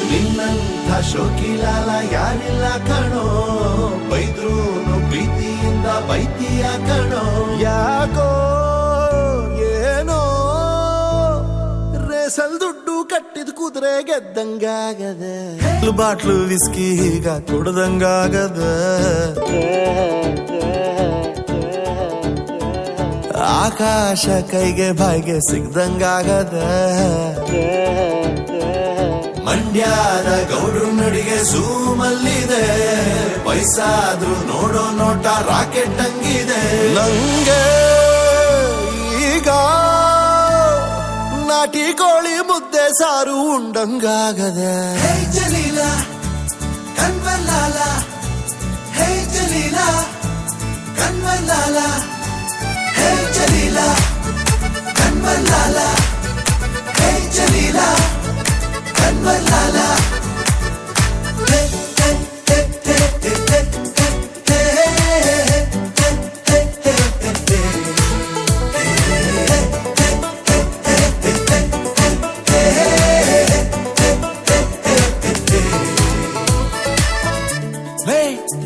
ನಿನ್ನಂಥ ಶೋಕಿಲಾಲ ಯಾರಿಲ್ಲ ಕಣೋ, ಬೈದ್ರೂನು ಪ್ರೀತಿಯಿಂದ ಬೈತಿಯ ಕಣೋ. ಯಾಕೋ ಏನೋ ರೇಸಲ್ ದುಡ್ಡು ಕಟ್ಟಿದ ಕುದುರೆ ಗೆದ್ದಂಗಾಗದೆ, ಬಾಟ್ಲು ವಿಸ್ಕಿ ಈಗ ಕುಡ್ದಂಗಾಗದ. ಆಕಾಶ ಕೈಗೆ ಬಾಯಿಗೆ ಸಿಗ್ದಂಗಾಗದ. ಮಂಡ್ಯದ ಗೌಡ್ರು ನಡಿಗೆ ಝೂಮಲ್ಲಿದೆ, ವಯಸ್ಸಾದ್ರೂ ನೋಡೋ ನೋಟ ರಾಕೆಟ್ ಹಂಗಿದೆ. ನಂಗೆ ಈಗ ನಾಟಿ ಕೋಳಿ ಮುದ್ದೆ ಸಾರು ಉಂಡಂಗಾಗದೆ. ಹೇ ಜಲೀಲ ಕನ್ವಲ್ಲಾಲ, ಹೇ ಜಲೀಲ ಕನ್ವಲ್ಲಾಲ, ಹೇ ಜಲೀಲ ಕನ್ವಲ್ಲಾಲ, ಹೇ ಜಲೀಲ ಕನ್ವಲ್ಲಾಲ.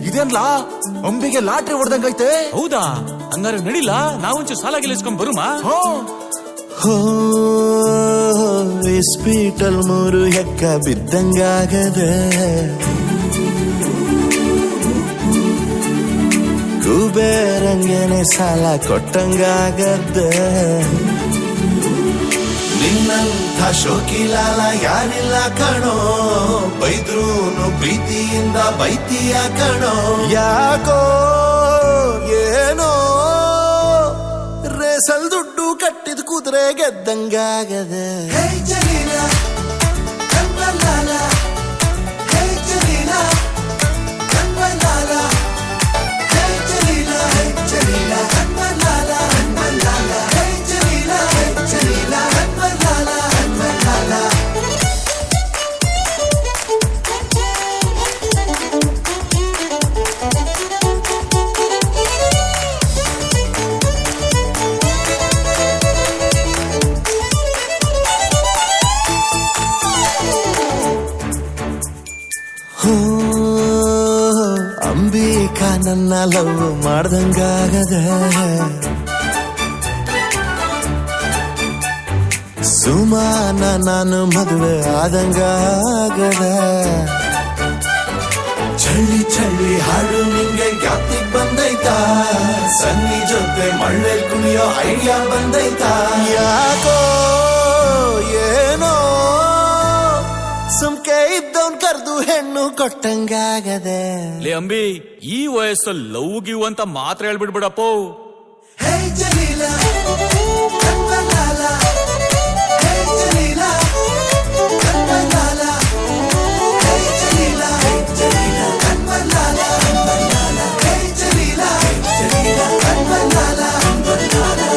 ಇದೇನ್ಲಾ ಅಂಬಿಗೆ ಲಾಟ್ರಿ ಹೊಡೆದಂಗೈತೆ. ಹೌದಾ? ಹಂಗಾರೆ ನಡಿಲ್ಲ, ನಾವೊಂಚು ಸಾಲ ಗೆಲ್ಲಿಸ್ಕೊಂಡ್ ಬರುಮಾ? ಹಾಸ್ಪಿಟಲ್ 3 ಎಕ್ಕ ಬಿದ್ದಂಗಾಗದೆ, ಕುಬೇರಂಗನೆ ಸಾಲ ಕೊಟ್ಟಂಗಾಗದೆ. ನಿನ್ನಂಥ ಶೋಕಿಲಾಲ ಯಾರಿಲ್ಲ ಕಣೋ, ಬೈದ್ರೂನು ಪ್ರೀತಿಯಿಂದ ಬೈತಿಯ ಕಣೋ. ಯಾಕೋ ಏನೋ ರೇಸಲ್ ದುಡ್ಡು ಕಟ್ಟಿದ ಕುದುರೆ ಗೆದ್ದಂಗಾಗದೆ. ಹೇ ಜಲೀಲ ಕನ್ವಲ್ಲಾಲ, ಹೇ ಜಲೀಲ ಕನ್ವಲ್ಲಾಲ, ಹೇ ಜಲೀಲ, ಹೇ ಜಲೀಲ ಕನ್ವಲ್ಲಾಲ, ಕನ್ವಲ್ಲಾಲ, ಹೇ ಜಲೀಲ, ಹೇ ಜಲೀಲ ಕನ್ವಲ್ಲಾಲ, ಕನ್ವಲ್ಲಾಲ. ಅಂಬಿಕಾ ನನ್ನ ಲವ್ ಮಾಡ್ದಂಗಾಗದೆ, ಸುಮಾನ ನಾನು ಮದುವೆ ಆದಂಗಾಗದೆ. ಚಳ್ಳಿ ಚಳ್ಳಿ ಹಾಡು ನಿಂಗೆ ಜ್ಞಾಪ್ತಿಗ್ ಬಂದೈತಾ, ಸನ್ನಿ ಜೊತೆ ಮಳ್ಳೆ ಕುಣಿಯೋ ಐಡಿಯಾ ಬಂದೈತಾ. ಯಾಕೋ ಏನೋ ಸುಮ್ಕೆ ಇದ್ದವನ್ ಕರ್ದು ಹೆಣ್ಣು ಕೊಟ್ಟಂಗಾಗದೆ. ಲೇ ಅಂಬಿ, ಈ ವಯಸ್ಸಲ್ಲಿ ಲವ್ ಗಿವ್ ಅಂತ ಮಾತ್ರ ಹೇಳ್ಬಿಡ್ಬಿಡಪ್ಪೋ. ಹೇ ಜಲೀಲ ಕನ್ವಲ್ಲಾಲ, ಹೇ ಜಲೀಲ ಕನ್ವಲ್ಲಾಲ, ಹೇ ಜಲೀಲ, ಹೇ ಜಲೀಲ ಕನ್ವಲ್ಲಾಲ, ಕನ್ವಲ್ಲಾಲ, ಹೇ ಜಲೀಲ, ಹೇ ಜಲೀಲ ಕನ್ವಲ್ಲಾಲ, ಕನ್ವಲ್ಲಾಲ.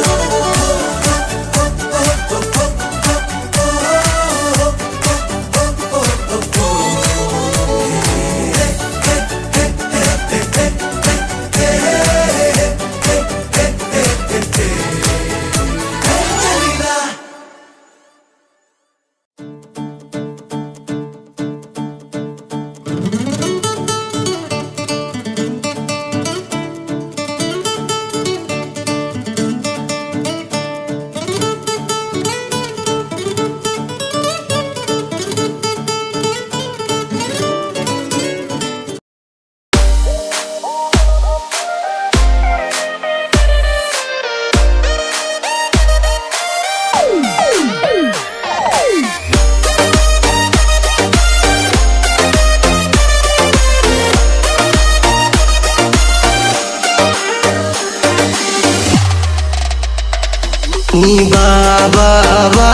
ನೀ ಬಾಬಾ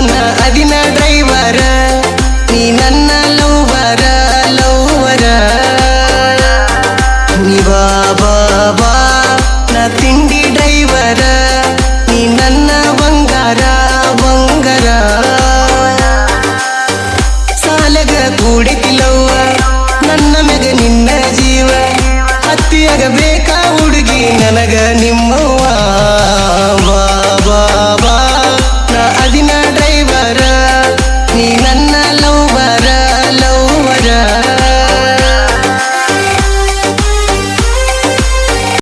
ನಾ ಅದಿನ ಡ್ರೈವರ, ನೀ ನನ್ನ ಲವ್ವರ ಲವ್ವರ. ನೀ ಬಾಬಾ ನಾ ತಿಂಡಿ ಡ್ರೈವರ, ನೀ ನನ್ನ ಬಂಗಾರ ಬಂಗಾರ. ಸಾಲಗ ಕೂಡಿತಿಲವ್ವ ನನ್ನ ಮೆಗ ನಿನ್ನ ಜೀವ, ಹತ್ತಿಯಾಗ ಬೇಕಾ ಹುಡುಗಿ ನನಗ ನಿಮ್ಮವ್ವ.